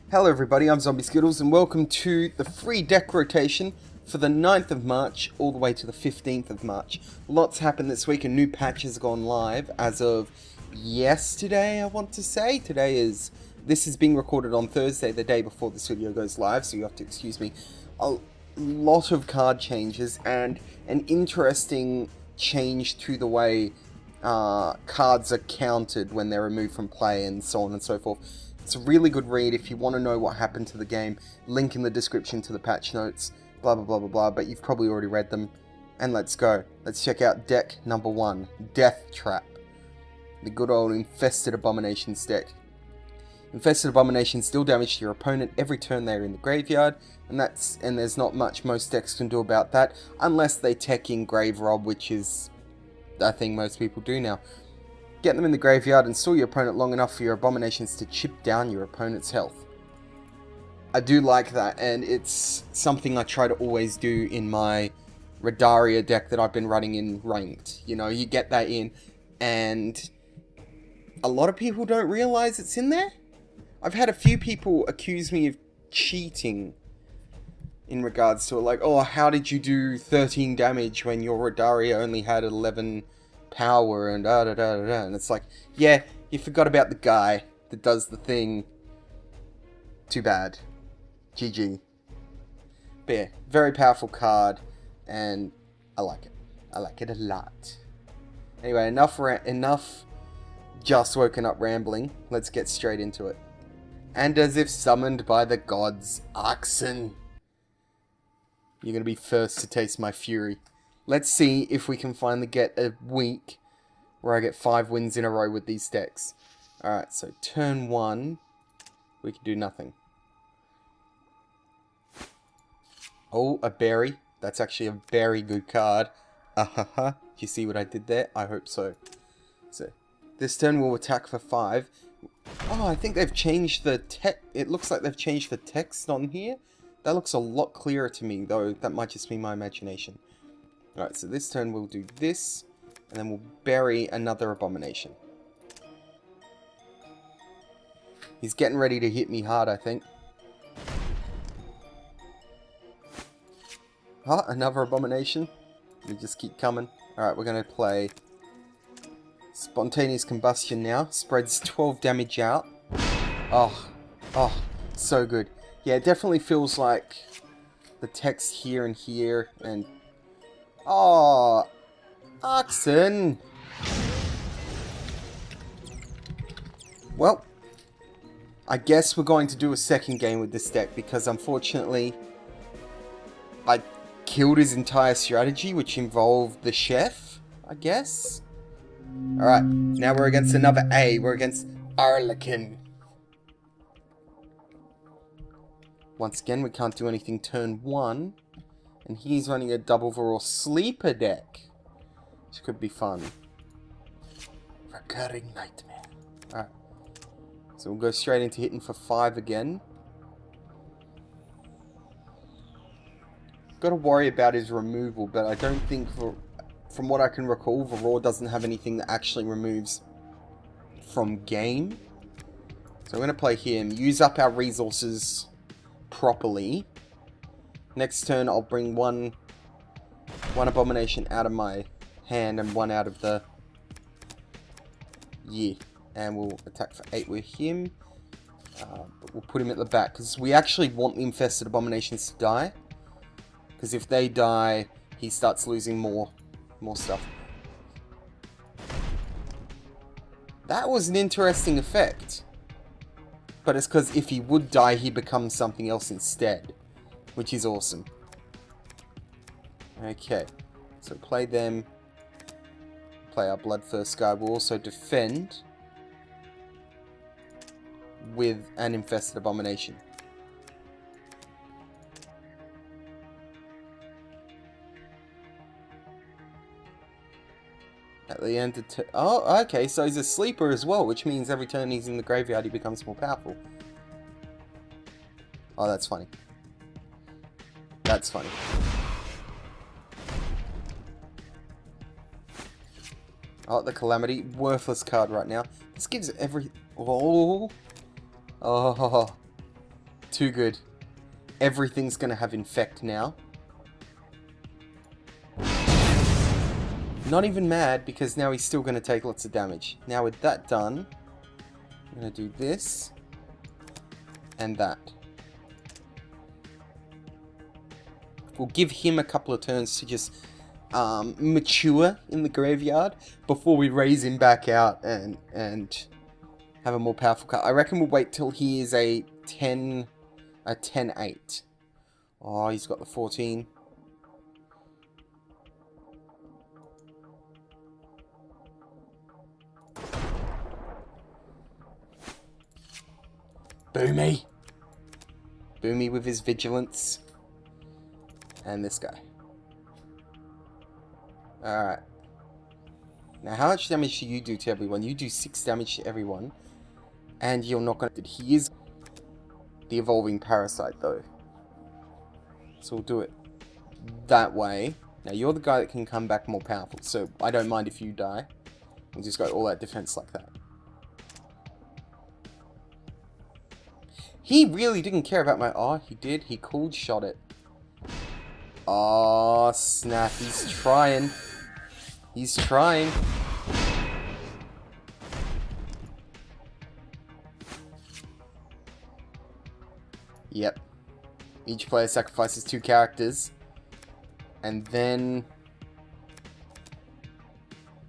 Hello everybody, I'm Zombie Skittles and welcome to the free deck rotation for the 9th of March all the way to the 15th of March. Lots happened this week, a new patch has gone live as of yesterday, I want to say. This is being recorded on Thursday, the day before this video goes live, so you have to excuse me. A lot of card changes and an interesting change to the way cards are counted when they're removed from play and so on and so forth. It's a really good read if you want to know what happened to the game. Link in the description to the patch notes, blah blah blah blah blah, but you've probably already read them. And let's go. Let's check out deck number 1, Death Trap. The good old Infested Abominations deck. Infested Abominations deal damage to your opponent every turn they're in the graveyard, and there's not much most decks can do about that, unless they tech in Grave Rob, which is a thing most people do now. Get them in the graveyard and store your opponent long enough for your abominations to chip down your opponent's health. I do like that, and it's something I try to always do in my Redaria deck that I've been running in Ranked. You know, you get that in, and a lot of people don't realize it's in there. I've had a few people accuse me of cheating in regards to it, like, oh, how did you do 13 damage when your Redaria only had 11 power and da da da da da, and it's like, yeah, you forgot about the guy that does the thing. Too bad. GG. But yeah, very powerful card, and I like it. I like it a lot. Anyway, enough just woken up rambling. Let's get straight into it. And as if summoned by the gods, Oxen. You're gonna be first to taste my fury. Let's see if we can finally get a week where I get 5 wins in a row with these decks. Alright, so turn 1, we can do nothing. Oh, a berry. That's actually a very good card. Do you see what I did there? I hope so. So, this turn we'll attack for 5. Oh, I think they've changed the text. It looks like they've changed the text on here. That looks a lot clearer to me, though that might just be my imagination. Alright, so this turn we'll do this, and then we'll bury another abomination. He's getting ready to hit me hard, I think. Ah, another abomination. We just keep coming. Alright, we're going to play Spontaneous Combustion now. Spreads 12 damage out. Oh, so good. Yeah, it definitely feels like the text here and here, and oh, Oxen! Well, I guess we're going to do a second game with this deck, because unfortunately I killed his entire strategy, which involved the chef, I guess? Alright, now we're against another A. We're against Arlequin. Once again, we can't do anything turn 1. And he's running a Double Varor Sleeper deck, which could be fun. Recurring Nightmare. Alright. So we'll go straight into hitting for 5 again. Got to worry about his removal, but I don't think, from what I can recall, Varor doesn't have anything that actually removes from game. So I'm going to play him, use up our resources properly. Next turn, I'll bring one abomination out of my hand and one out of the... Yeah. And we'll attack for 8 with him. But we'll put him at the back, because we actually want the Infested Abominations to die. Because if they die, he starts losing more stuff. That was an interesting effect. But it's because if he would die, he becomes something else instead. Which is awesome. Okay, so play them. Play our Bloodthirst guy. We'll also defend with an Infested Abomination. At the end of oh, okay, so he's a sleeper as well, which means every turn he's in the graveyard he becomes more powerful. Oh, that's funny. That's funny. Oh, the Calamity. Worthless card right now. This gives every... Oh. Oh. Too good. Everything's gonna have infect now. Not even mad, because now he's still gonna take lots of damage. Now with that done, I'm gonna do this and that. We'll give him a couple of turns to just mature in the graveyard before we raise him back out and have a more powerful card. I reckon we'll wait till he is a 10-8. Oh, he's got the 14. Boomy. Boomy with his vigilance. And this guy. Alright. Now, how much damage do you do to everyone? You do 6 damage to everyone. And you're not going to... He is the evolving parasite, though. So we'll do it that way. Now, you're the guy that can come back more powerful. So I don't mind if you die. We'll just go all out defense like that. He really didn't care about my... Oh, he did. He cold shot it. Oh, snap. He's trying. He's trying. Yep. Each player sacrifices 2 characters. And then...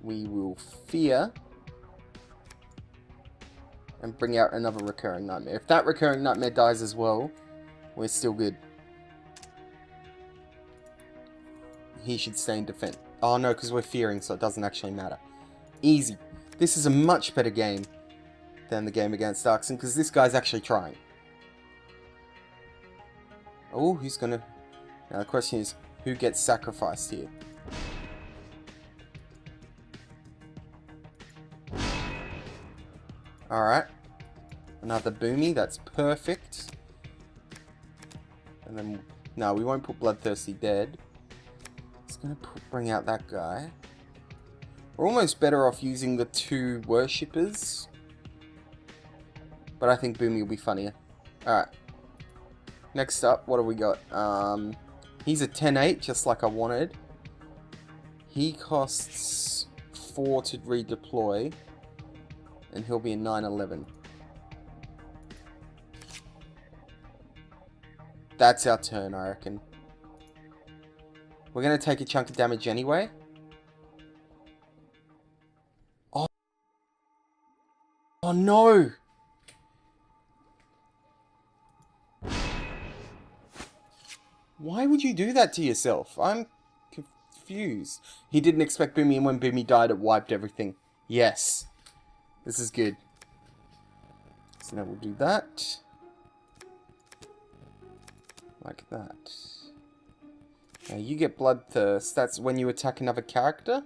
we will fear... and bring out another recurring nightmare. If that recurring nightmare dies as well, we're still good. He should stay in defense. Oh no, because we're fearing, so it doesn't actually matter. Easy. This is a much better game than the game against Darkson, because this guy's actually trying. Oh, who's gonna... Now the question is, who gets sacrificed here? Alright. Another Boomy, that's perfect. And then... No, we won't put Bloodthirsty dead. It's gonna bring out that guy. We're almost better off using the 2 worshippers. But I think Boomy will be funnier. Alright. Next up, what do we got? He's a 10-8, just like I wanted. He costs 4 to redeploy. And he'll be a 9-11. That's our turn, I reckon. We're going to take a chunk of damage anyway. Oh, oh no! Why would you do that to yourself? I'm confused. He didn't expect Boomy, and when Boomy died, it wiped everything. Yes. This is good. So now we'll do that. Like that. Now you get Bloodthirst. That's when you attack another character?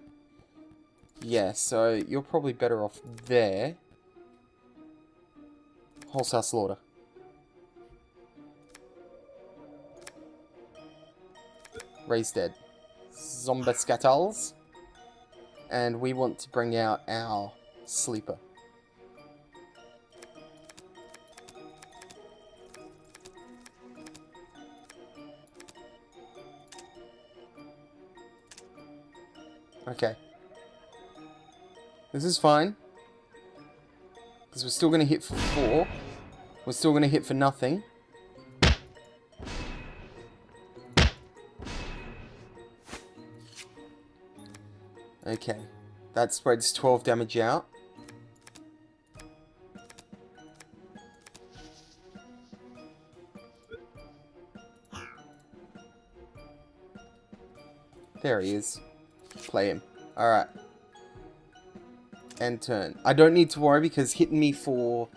Yeah, so you're probably better off there. Wholesale Slaughter. Raise Dead. Zombascatals. And we want to bring out our Sleeper. Okay. This is fine. Because we're still going to hit for 4. We're still going to hit for nothing. Okay. That spreads 12 damage out. There he is. Play him. Alright. End turn. I don't need to worry because hitting me for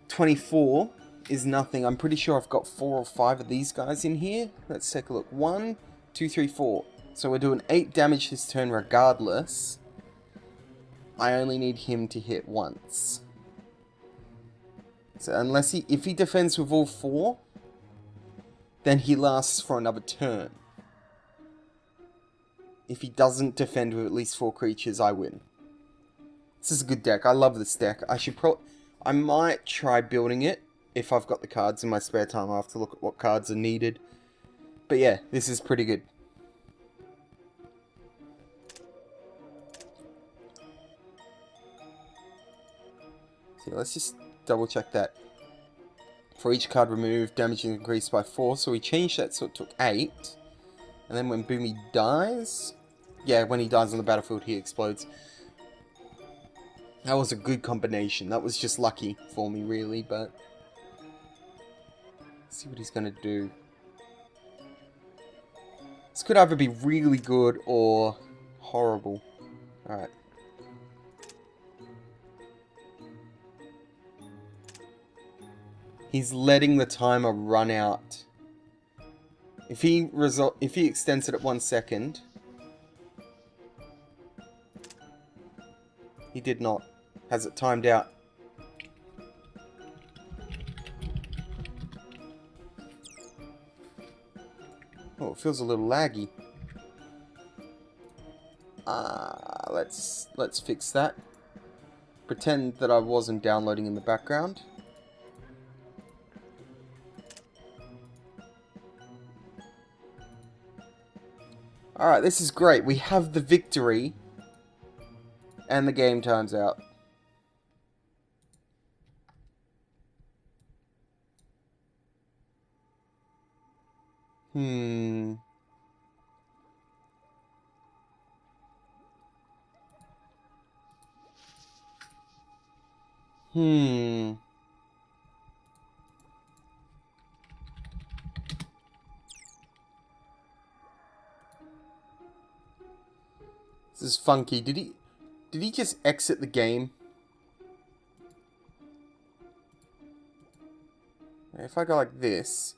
24 is nothing. I'm pretty sure I've got 4 or 5 of these guys in here. Let's take a look. 1, 2, 3, 4. So we're doing 8 damage this turn regardless. I only need him to hit once. So unless if he defends with all 4, then he lasts for another turn. If he doesn't defend with at least 4 creatures, I win. This is a good deck. I love this deck. I might try building it if I've got the cards in my spare time, I have to look at what cards are needed. But yeah, this is pretty good. So let's just double check that. For each card removed, damage increased by 4, so we changed that so it took 8. And then when Boomy dies... Yeah, when he dies on the battlefield, he explodes. That was a good combination. That was just lucky for me, really, but... Let's see what he's going to do. This could either be really good or horrible. Alright. He's letting the timer run out. If he extends it at 1 second... He did not. Has it timed out? Oh, it feels a little laggy. Let's fix that. Pretend that I wasn't downloading in the background. Alright, this is great. We have the victory. And the game times out. Hmm. This is funky. Did he just exit the game? If I go like this...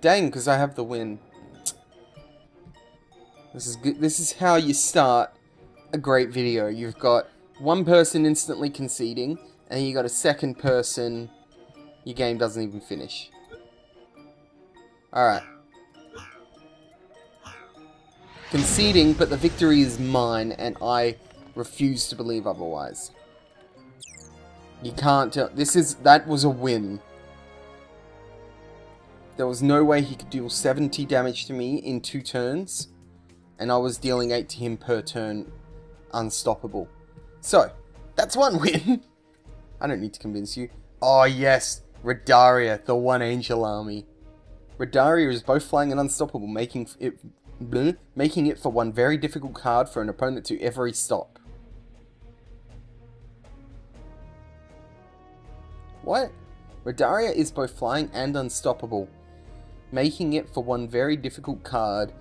Dang, because I have the win. This is good. This is how you start a great video. You've got one person instantly conceding, and you got a second person... Your game doesn't even finish. Alright. Conceding, but the victory is mine, and I refuse to believe otherwise. You can't tell. That was a win. There was no way he could deal 70 damage to me in 2 turns, and I was dealing 8 to him per turn. Unstoppable. So, that's one win. I don't need to convince you. Oh yes, Redaria, the One Angel Army. Redaria is both flying and unstoppable, making it for one very difficult card for an opponent to every stop. What? Redaria is both flying and unstoppable, making it for one very difficult card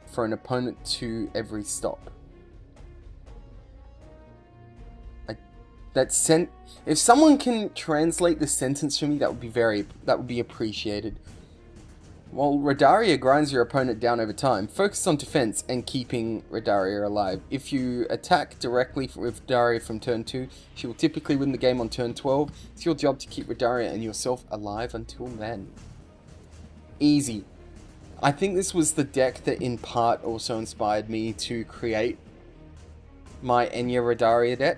for an opponent to every stop. If someone can translate the sentence for me, that would be appreciated. While Redaria grinds your opponent down over time, focus on defense and keeping Redaria alive. If you attack directly with Redaria from turn 2, she will typically win the game on turn 12. It's your job to keep Redaria and yourself alive until then. Easy. I think this was the deck that in part also inspired me to create my Enya Redaria deck.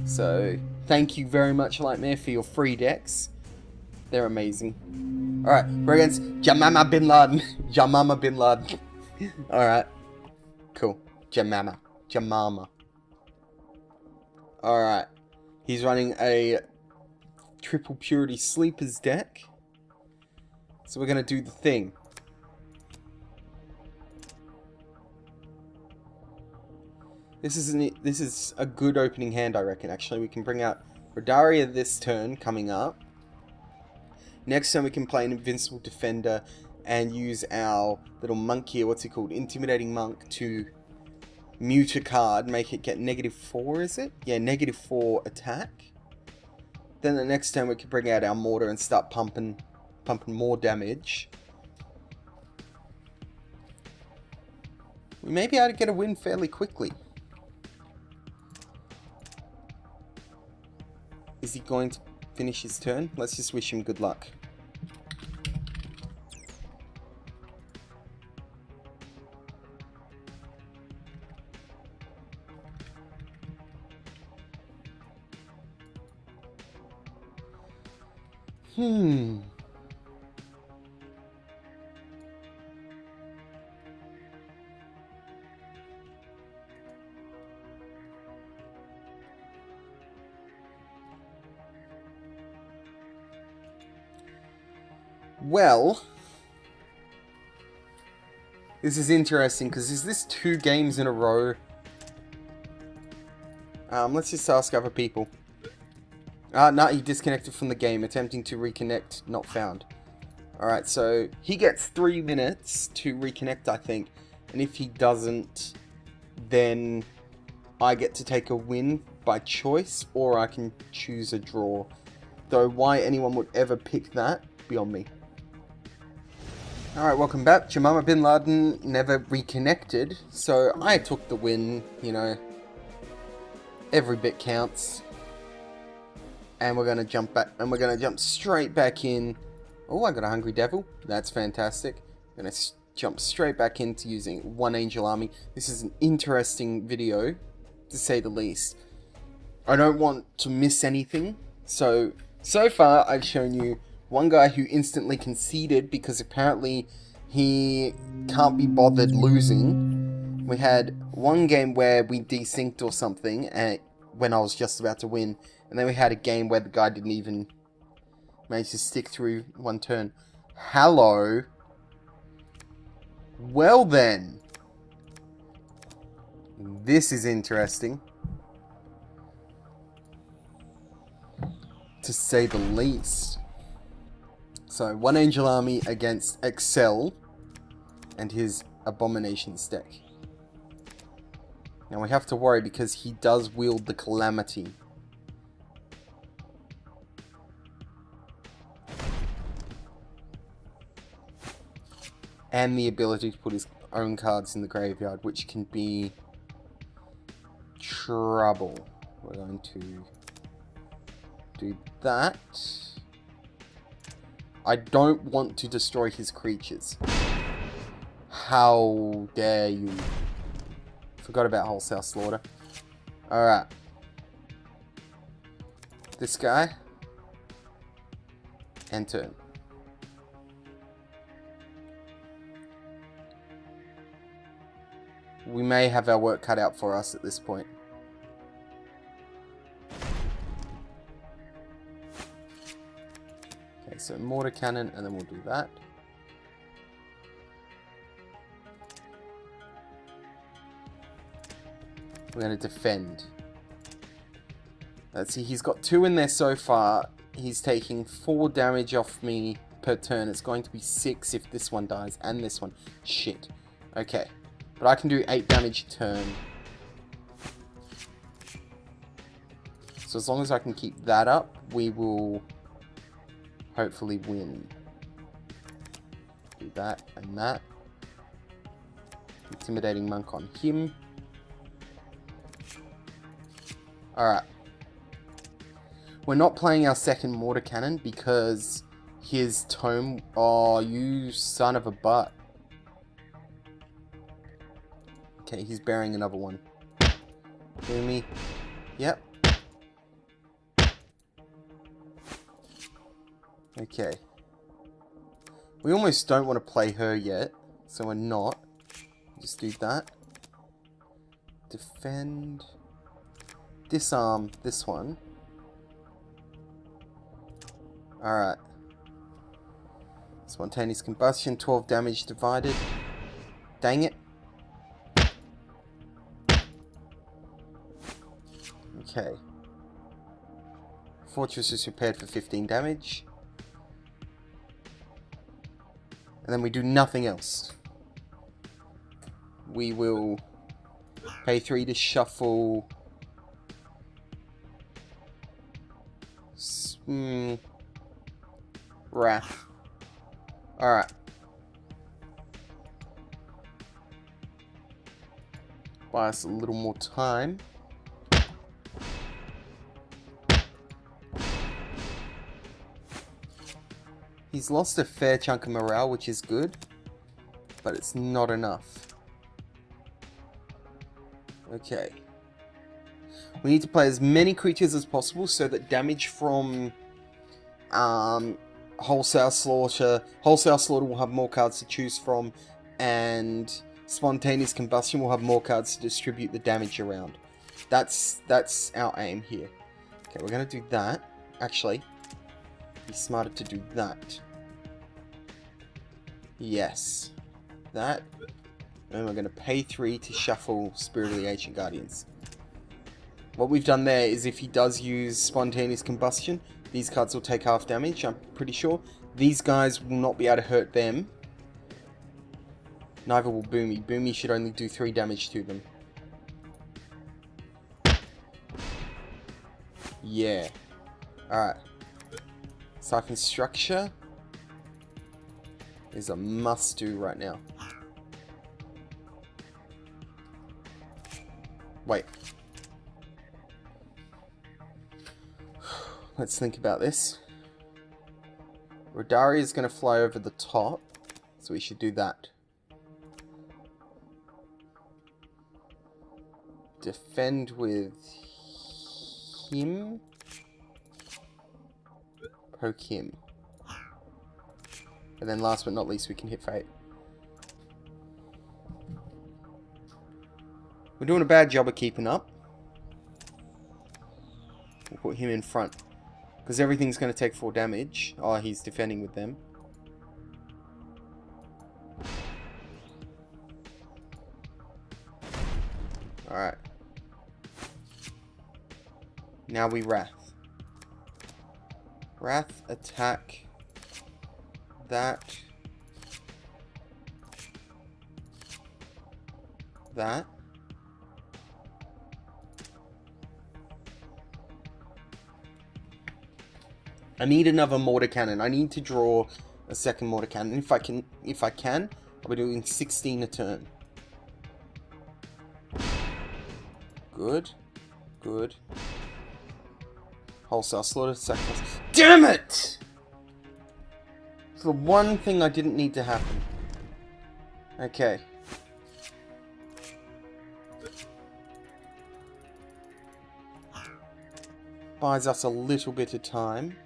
So, thank you very much, Lightmare, for your free decks. They're amazing. Alright, we're against Jamama Bin Laden. Jamama Bin Laden. Alright. Cool. Jamama. Alright. He's running a Triple Purity Sleepers deck. So we're going to do the thing. This is a good opening hand, I reckon, actually. We can bring out Redaria this turn, coming up. Next turn we can play an Invincible Defender and use our little monk here, what's he called? Intimidating Monk, to mute a card, make it get -4, is it? Yeah, -4 attack. Then the next turn we can bring out our Mortar and start pumping more damage. We may be able to get a win fairly quickly. Is he going to finish his turn? Let's just wish him good luck. Hmm. Well, this is interesting because is this 2 games in a row? Let's just ask other people. No, he disconnected from the game, attempting to reconnect, not found. Alright, so he gets 3 minutes to reconnect, I think. And if he doesn't, then I get to take a win by choice, or I can choose a draw. Though why anyone would ever pick that, beyond me. Alright, welcome back. Jamama bin Laden never reconnected, so I took the win, you know. Every bit counts. And we're gonna jump back, and we're gonna jump straight back in. Oh, I got a Hungry Devil. That's fantastic. I'm gonna jump straight back into using One Angel Army. This is an interesting video, to say the least. I don't want to miss anything. So far I've shown you one guy who instantly conceded because apparently he can't be bothered losing. We had one game where we desynced or something when I was just about to win. And then we had a game where the guy didn't even manage to stick through one turn. Hello. Well then. This is interesting. To say the least. So, One Angel Army against Excel and his Abominations deck. Now we have to worry because he does wield the Calamity. And the ability to put his own cards in the graveyard, which can be trouble. We're going to do that. I don't want to destroy his creatures. How dare you? Forgot about Wholesale Slaughter. Alright. This guy. And turn. We may have our work cut out for us at this point. Okay, so Mortar Cannon, and then we'll do that. We're going to defend. Let's see, he's got 2 in there so far. He's taking 4 damage off me per turn. It's going to be 6 if this one dies, and this one. Shit. Okay. But I can do 8 damage a turn. So as long as I can keep that up, we will hopefully win. Do that and that. Intimidating Monk on him. Alright. We're not playing our second Mortar Cannon because his tome... Oh, you son of a butt. Okay, he's burying another one. Hear me? Yep. Okay. We almost don't want to play her yet, so we're not. Just do that. Defend. Disarm this one. Alright. Spontaneous combustion, 12 damage divided. Dang it. Okay. Fortress is repaired for 15 damage. And then we do nothing else. We will pay 3 to shuffle. Wrath. Alright. Buy us a little more time. He's lost a fair chunk of morale, which is good, but it's not enough. Okay. We need to play as many creatures as possible so that damage from Wholesale Slaughter. Wholesale Slaughter will have more cards to choose from, and Spontaneous Combustion will have more cards to distribute the damage around. That's our aim here. Okay, we're gonna do that. Actually, be smarter to do that. Yes. That. And we're gonna pay 3 to shuffle Spirit of the Ancient Guardians. What we've done there is if he does use Spontaneous Combustion, these cards will take half damage, I'm pretty sure. These guys will not be able to hurt them. Neither will Boomy. Boomy should only do 3 damage to them. Yeah. Alright. Siphon Structure is a must-do right now. Wait. Let's think about this. Rodari is going to fly over the top, so we should do that. Defend with him. Poke him. And then last but not least, we can hit Fate. We're doing a bad job of keeping up. We'll put him in front. Because everything's going to take 4 damage. Oh, he's defending with them. Alright. Now we Wrath. Wrath, attack. That. That. I need another mortar cannon. I need to draw a second mortar cannon. If I can, I'll be doing 16 a turn. Good. Good. Wholesale Slaughter, sacrifice. Damn it! It's the one thing I didn't need to happen. Okay. Buys us a little bit of time.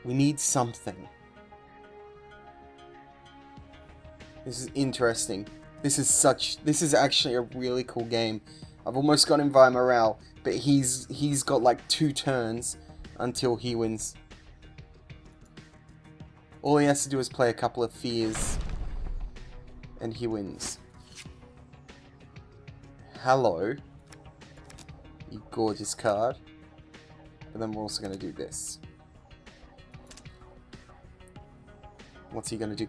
We need something. This is interesting. This is actually a really cool game. I've almost got him via morale, but he's got like 2 turns until he wins. All he has to do is play a couple of fears and he wins. Hello. You gorgeous card. But then we're also going to do this. What's he going to do?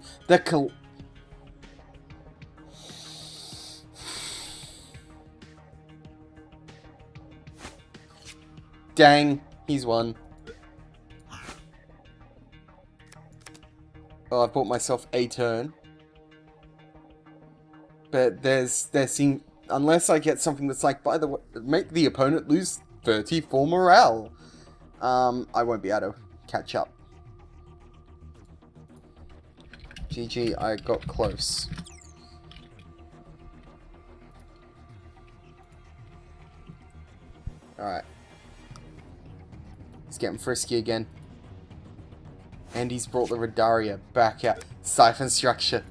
Dang, he's won. Oh, I bought myself a turn. But unless I get something that's like, by the way, make the opponent lose 34 morale. I won't be able to catch up. GG, I got close. Alright. He's getting frisky again. And he's brought the Rodaria back out. Siphon Structure.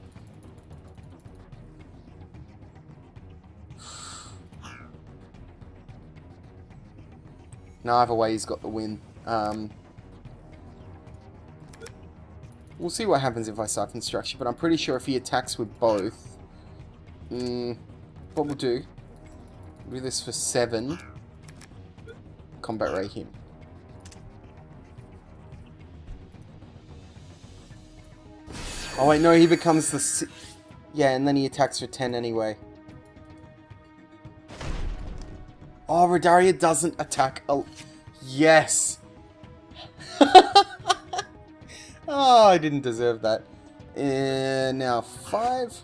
No, either way, he's got the win. We'll see what happens if I Siphon Structure, but I'm pretty sure if he attacks with both... what we'll do... We'll do this for 7. Combat Ray him. Oh wait, no, he becomes the... Yeah, and then he attacks for 10 anyway. Oh, Rodaria doesn't attack... Oh, yes! Oh, I didn't deserve that. And now 5.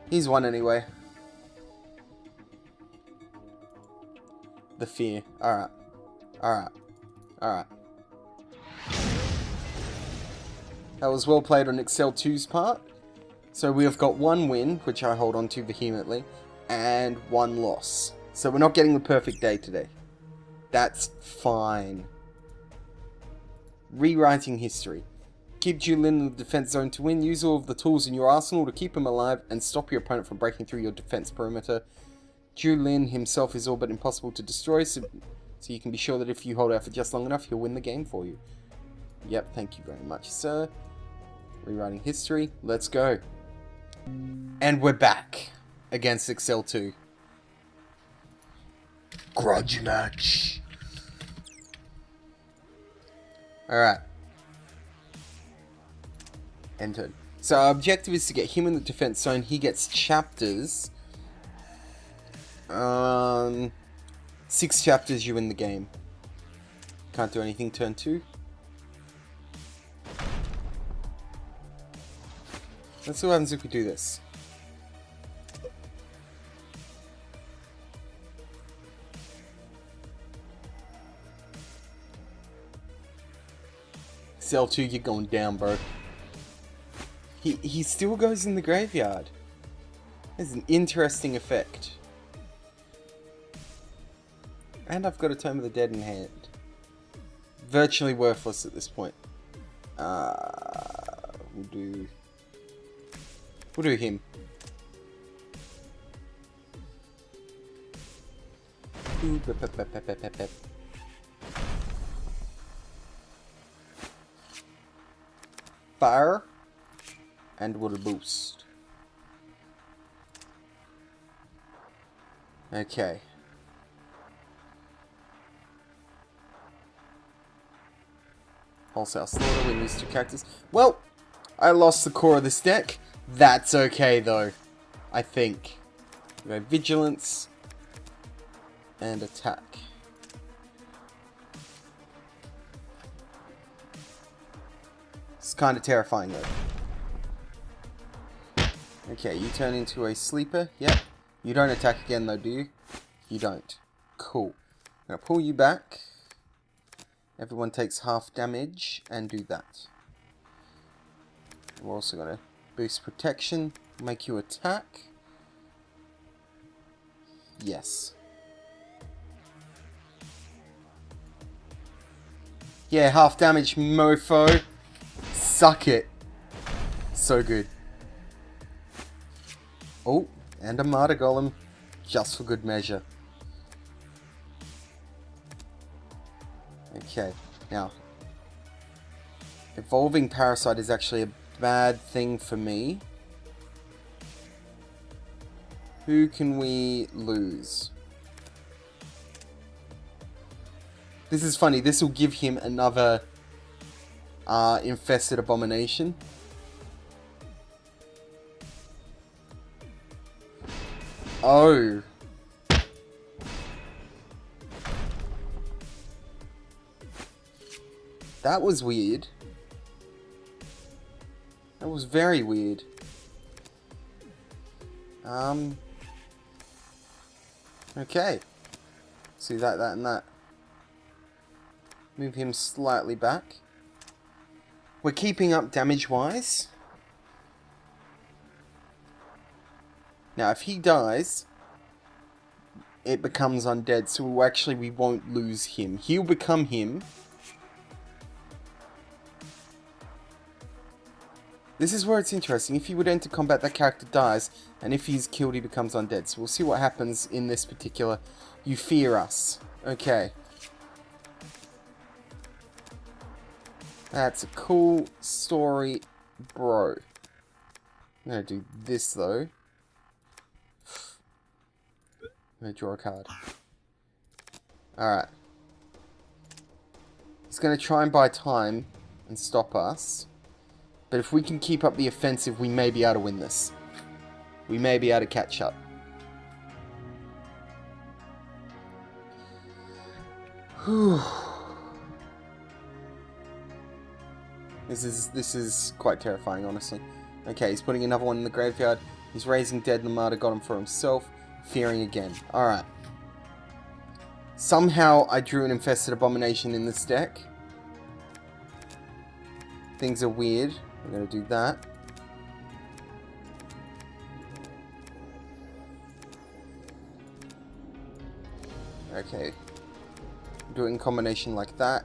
He's won anyway. The fear. Alright. Alright. Alright. That was well played on Excel 2's part. So we have got one win, which I hold on to vehemently, and one loss. So we're not getting the perfect day today. That's fine. Rewriting history. Keep Julin in the defense zone to win. Use all of the tools in your arsenal to keep him alive and stop your opponent from breaking through your defense perimeter. Julin himself is all but impossible to destroy, so you can be sure that if you hold out for just long enough, he'll win the game for you. Yep, thank you very much, sir. Rewriting history. Let's go. And we're back against Excel 2. Grudge match. Alright. Entered. So our objective is to get him in the defense zone. He gets chapters. 6 chapters, you win the game. Can't do anything turn 2. Let's see what happens if we do this. Cell 2, you're going down, bro. He still goes in the graveyard. There's an interesting effect. And I've got a Tome of the Dead in hand. Virtually worthless at this point. We'll do him. Ooh, Fire and water boost. Okay. Wholesale Slaughter, we lose 2 characters. Well, I lost the core of this deck. That's okay though, I think. We go Vigilance and Attack. It's kind of terrifying though. Okay, you turn into a sleeper. Yep. You don't attack again though, do you? You don't. Cool. I'm going to pull you back. Everyone takes half damage and do that. We're also going to boost protection, make you attack. Yes. Yeah, half damage, mofo. Suck it. So good. Oh, and a Martyr Golem, just for good measure. Okay, now, Evolving Parasite is actually a bad thing for me. Who can we lose? This is funny, this will give him another Infested Abomination. Oh. That was weird. That was very weird. Okay. See that, and that. Move him slightly back. We're keeping up damage-wise. Now, if he dies, it becomes undead, so we won't lose him. He'll become him. This is where it's interesting. If he would enter combat, that character dies, and if he's killed, he becomes undead. So we'll see what happens in this particular You Fear Us. Okay. That's a cool story, bro. I'm gonna do this, though. I'm gonna draw a card. Alright. He's gonna try and buy time and stop us. But if we can keep up the offensive, we may be able to win this. We may be able to catch up. Whew. This is quite terrifying, honestly. Okay, he's putting another one in the graveyard. He's raising Dead Namada, got him for himself. Fearing again. Alright. Somehow I drew an Infested Abomination in this deck. things are weird. I'm going to do that. Okay. Do it in combination like that.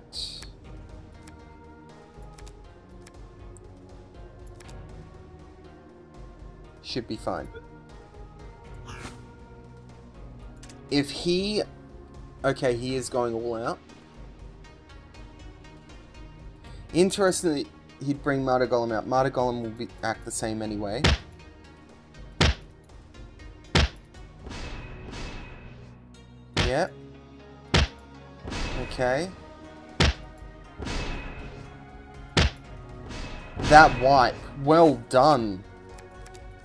Should be fine. If he... Okay, he is going all out. Interestingly, he'd bring Martyr Golem out. Martyr Golem will act the same anyway. Yep. Okay. That wipe. Well done.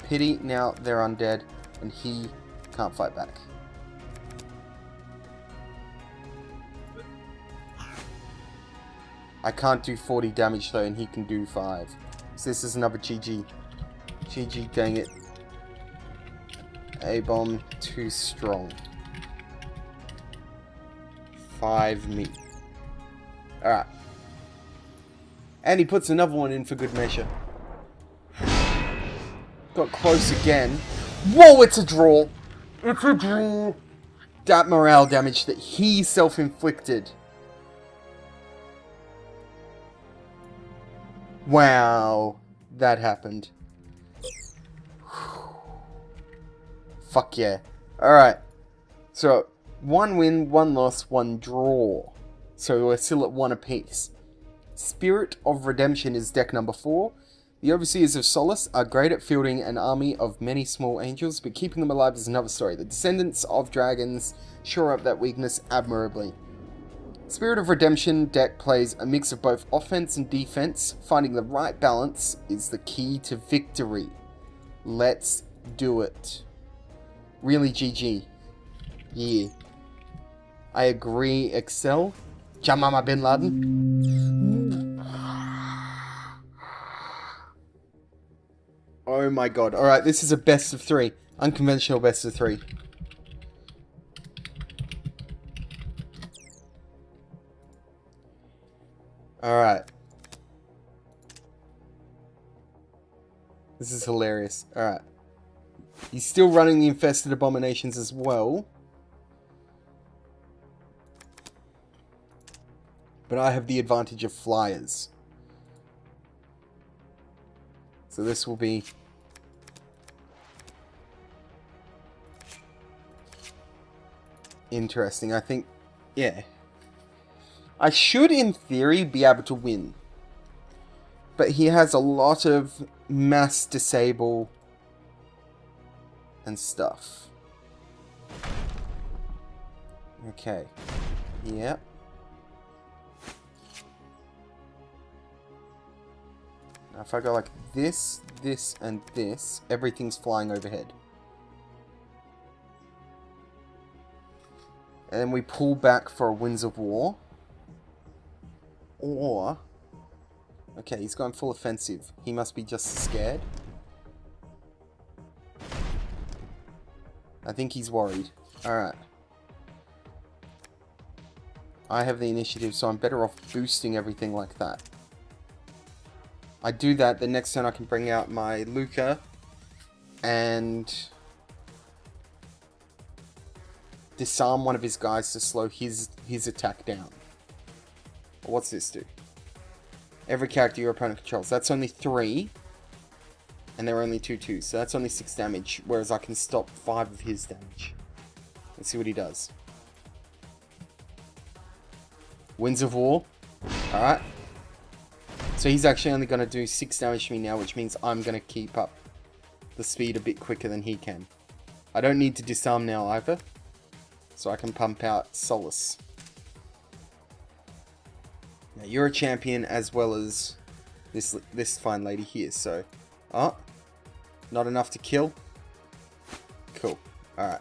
Pity, now they're undead, and he can't fight back. I can't do 40 damage though, and he can do 5. So this is another GG. GG, dang it. A-bomb, too strong. 5 me. Alright. And he puts another one in for good measure. Got close again. Whoa, it's a draw. It's a draw. That morale damage that he self-inflicted. Wow. That happened. Fuck yeah. Alright. So, 1 win, 1 loss, 1 draw. So we're still at 1 apiece. Spirit of Redemption is deck number 4. The Overseers of Solace are great at fielding an army of many small angels, but keeping them alive is another story. The Descendants of Dragons shore up that weakness admirably. Spirit of Redemption deck plays a mix of both offense and defense. Finding the right balance is the key to victory. Let's do it. Really GG. Yeah. I agree, Excel. Jamama Bin Laden. Oh my god. Alright, this is a best of 3. Unconventional best of 3. Alright. This is hilarious. Alright. He's still running the Infested Abominations as well. But I have the advantage of flyers. So this will be... interesting. I think... yeah. I should, in theory, be able to win. But he has a lot of mass disable and stuff. Okay. Yep. Now if I go like this, this, and this, everything's flying overhead. And then we pull back for a Winds of War. Or... okay, he's going full offensive. He must be just scared. I think he's worried. Alright. I have the initiative, so I'm better off boosting everything like that. I do that, the next turn I can bring out my Luca and disarm one of his guys to slow his attack down. What's this do? Every character your opponent controls. That's only 3. And there are only 2/2s, so that's only 6 damage, whereas I can stop 5 of his damage. Let's see what he does. Winds of War. Alright. So he's actually only going to do 6 damage to me now, which means I'm going to keep up the speed a bit quicker than he can. I don't need to disarm now either, so I can pump out Solace. Now you're a champion as well as this fine lady here, so... oh, not enough to kill. Cool. Alright.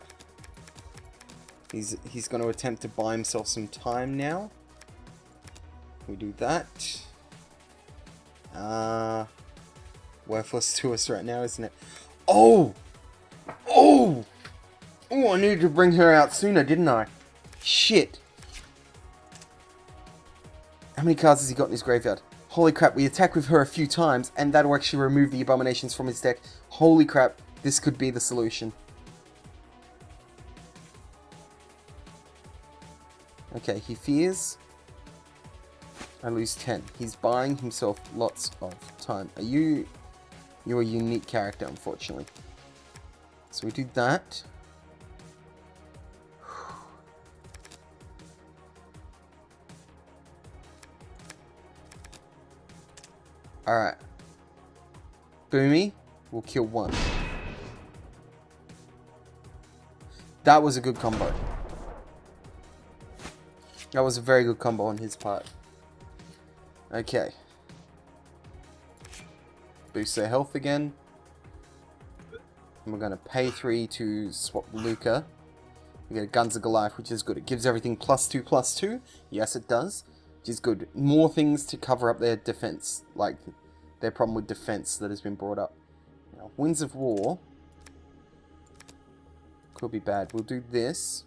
He's going to attempt to buy himself some time now. We do that. Worthless to us right now, isn't it? Oh! Oh! Oh, I needed to bring her out sooner, didn't I? Shit. How many cards has he got in his graveyard? Holy crap, we attack with her a few times, and that'll actually remove the Abominations from his deck. Holy crap, this could be the solution. Okay, he fears. I lose 10. He's buying himself lots of time. You're a unique character, unfortunately. So we do that. Alright. Boomy will kill one. That was a good combo. That was a very good combo on his part. Okay. Boost their health again. And we're going to pay 3 to swap Luca. We get a Guns of Goliath, which is good. It gives everything +2/+2. Yes, it does. Which is good. More things to cover up their defense. Like their problem with defense that has been brought up. Now, Winds of War. Could be bad. We'll do this.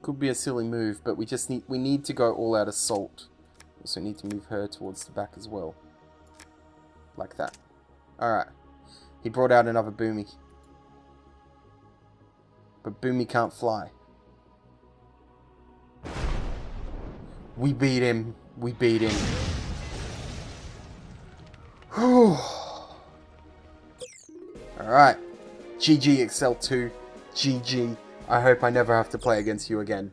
Could be a silly move, but we need to go all out assault. Also need to move her towards the back as well. Like that. Alright. He brought out another Boomy. But Boomy can't fly. We beat him. We beat him. Alright. GG Excel 2. GG. I hope I never have to play against you again.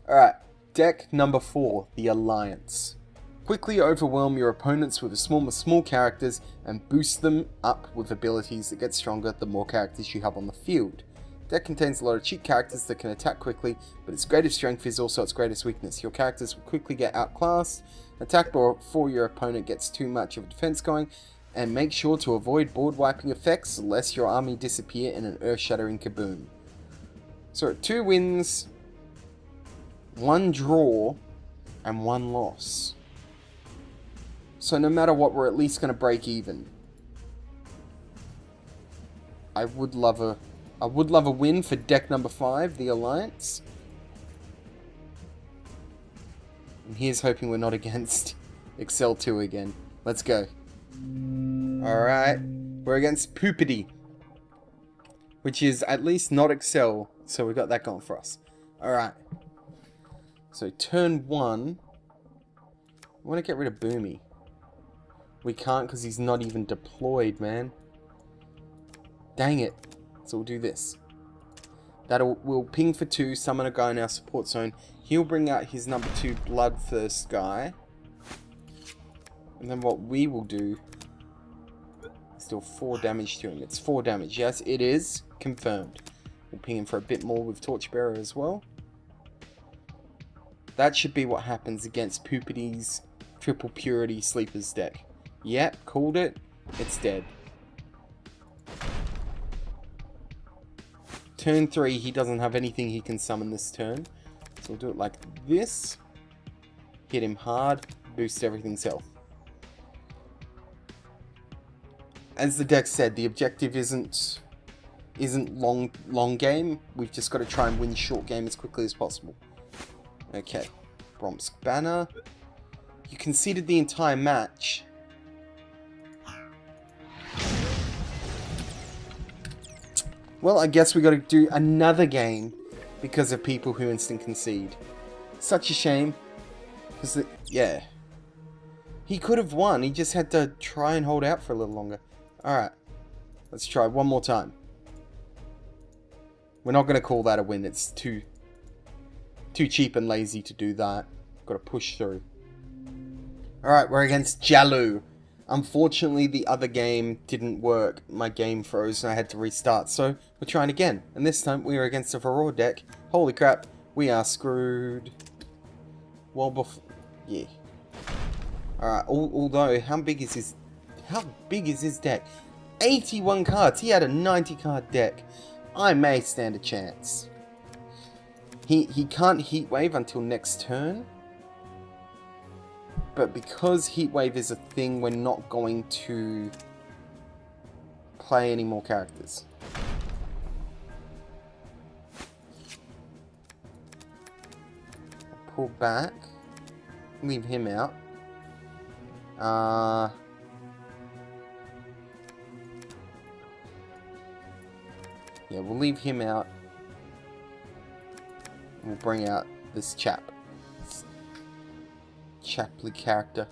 Alright, deck number 4, the Alliance. Quickly overwhelm your opponents with a swarm of small characters and boost them up with abilities that get stronger the more characters you have on the field. Deck contains a lot of cheap characters that can attack quickly, but its greatest strength is also its greatest weakness. Your characters will quickly get outclassed, attack before your opponent gets too much of a defense going, and make sure to avoid board wiping effects lest your army disappear in an earth-shattering kaboom. So 2 wins, 1 draw, and 1 loss. So no matter what, we're at least going to break even. I would love a win for deck number 5, the Alliance. And here's hoping we're not against Excel 2 again. Let's go. Alright, we're against Poopity, which is at least not Excel, so we got that going for us. Alright. So turn 1, I want to get rid of Boomy. We can't because he's not even deployed, man. Dang it. So we'll do this. We'll ping for 2, summon a guy in our support zone. He'll bring out his number 2 Bloodthirst guy. And then what we will do is deal 4 damage to him. It's 4 damage. Yes, it is. Confirmed. We'll ping him for a bit more with Torchbearer as well. That should be what happens against Poopity's Triple Purity Sleepers deck. Yep, called it. It's dead. Turn 3, he doesn't have anything he can summon this turn. So we'll do it like this. Hit him hard, boost everything's health. As the deck said, the objective isn't long game. We've just got to try and win short game as quickly as possible. Okay, Bromsk Banner. You conceded the entire match. Well, I guess we got to do another game because of people who instant concede. Such a shame. Because, yeah. He could have won. He just had to try and hold out for a little longer. Alright. Let's try one more time. We're not going to call that a win. It's too cheap and lazy to do that. Got to push through. Alright, we're against Jalu. Unfortunately, the other game didn't work. My game froze and I had to restart. So, we're trying again. And this time, we are against a Varroa deck. Holy crap, we are screwed. Well, before... yeah. Alright, although, how big is his deck? 81 cards. He had a 90 card deck. I may stand a chance. He can't Heat Wave until next turn. But because Heatwave is a thing, we're not going to play any more characters. Pull back. Leave him out. Yeah, we'll leave him out. We'll bring out this chap. This Chapley character.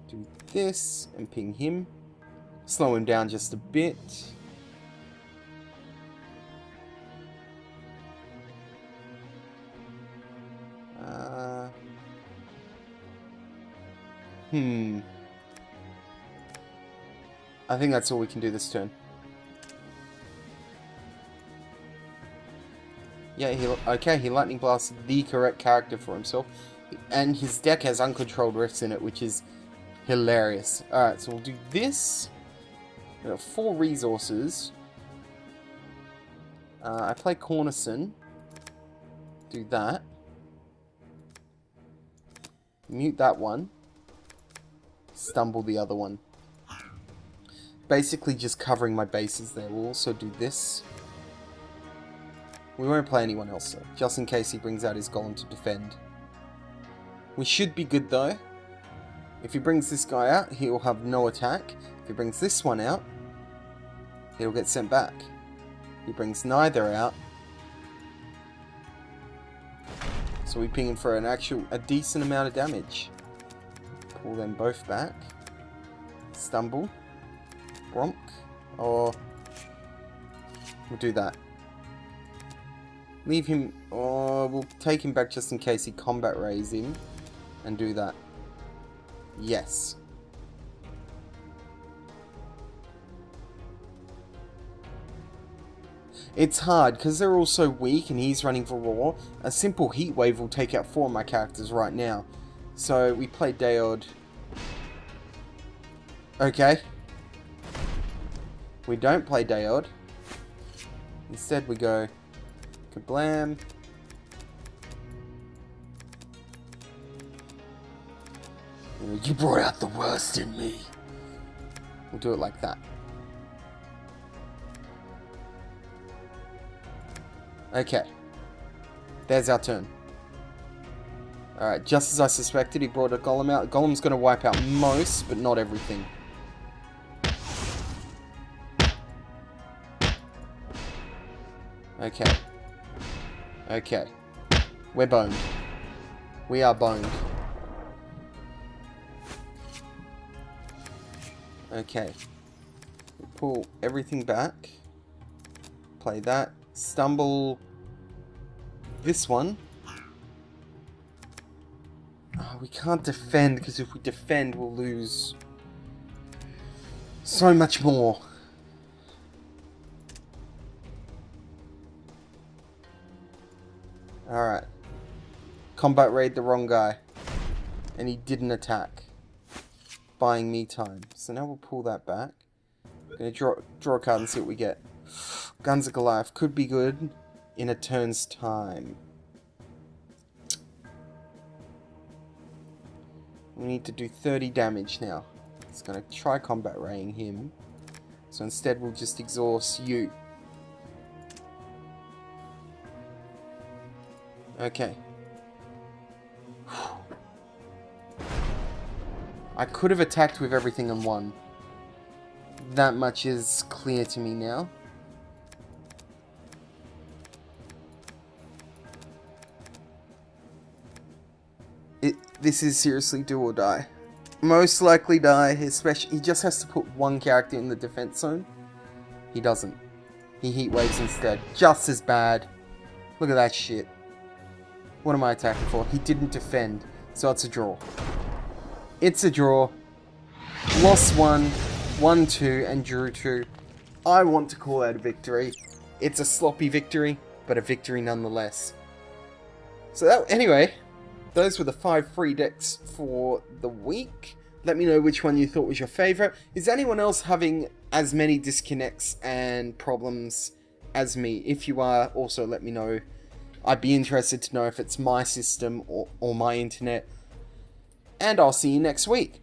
Do this and ping him. Slow him down just a bit. I think that's all we can do this turn. Yeah, he Lightning Blasted the correct character for himself. And his deck has Uncontrolled Rifts in it, which is hilarious. Alright, so we'll do this. We have 4 resources. I play Cornerson. Do that. Mute that one. Stumble the other one. Basically just covering my bases there. We'll also do this. We won't play anyone else though, just in case he brings out his Golem to defend. We should be good though. If he brings this guy out, he will have no attack. If he brings this one out, he'll get sent back. If he brings neither out, so we ping him for a decent amount of damage. Pull them both back. Stumble. Bronk. Or we'll do that. Leave him, or we'll take him back just in case he combat raise him, and do that. Yes. It's hard, because they're all so weak and he's running for Raw. A simple Heat Wave will take out 4 of my characters right now. So, we play Daod. Okay. We don't play Daod. Instead we go Kablam. You brought out the worst in me. We'll do it like that. Okay. There's our turn. Alright, just as I suspected, he brought a Golem out. Golem's going to wipe out most, but not everything. Okay. Okay. We're boned. We are boned. Okay. Pull everything back. Play that. Stumble this one. Oh, we can't defend, because if we defend, we'll lose so much more. Alright. Combat raid the wrong guy. And he didn't attack. Buying me time. So now we'll pull that back. Gonna draw a card and see what we get. Guns of Goliath could be good in a turn's time. We need to do 30 damage now. It's gonna try combat raying him. So instead we'll just exhaust you. Okay. I could have attacked with everything on one. That much is clear to me now. This is seriously do or die. Most likely die, especially he just has to put one character in the defense zone. He doesn't. He heat waves instead. Just as bad. Look at that shit. What am I attacking for? He didn't defend, so it's a draw. It's a draw. Lost 1, won 2, and drew 2. I want to call that a victory. It's a sloppy victory, but a victory nonetheless. So that, anyway, those were the 5 free decks for the week. Let me know which one you thought was your favourite. Is anyone else having as many disconnects and problems as me? If you are, also let me know. I'd be interested to know if it's my system or my internet. and I'll see you next week.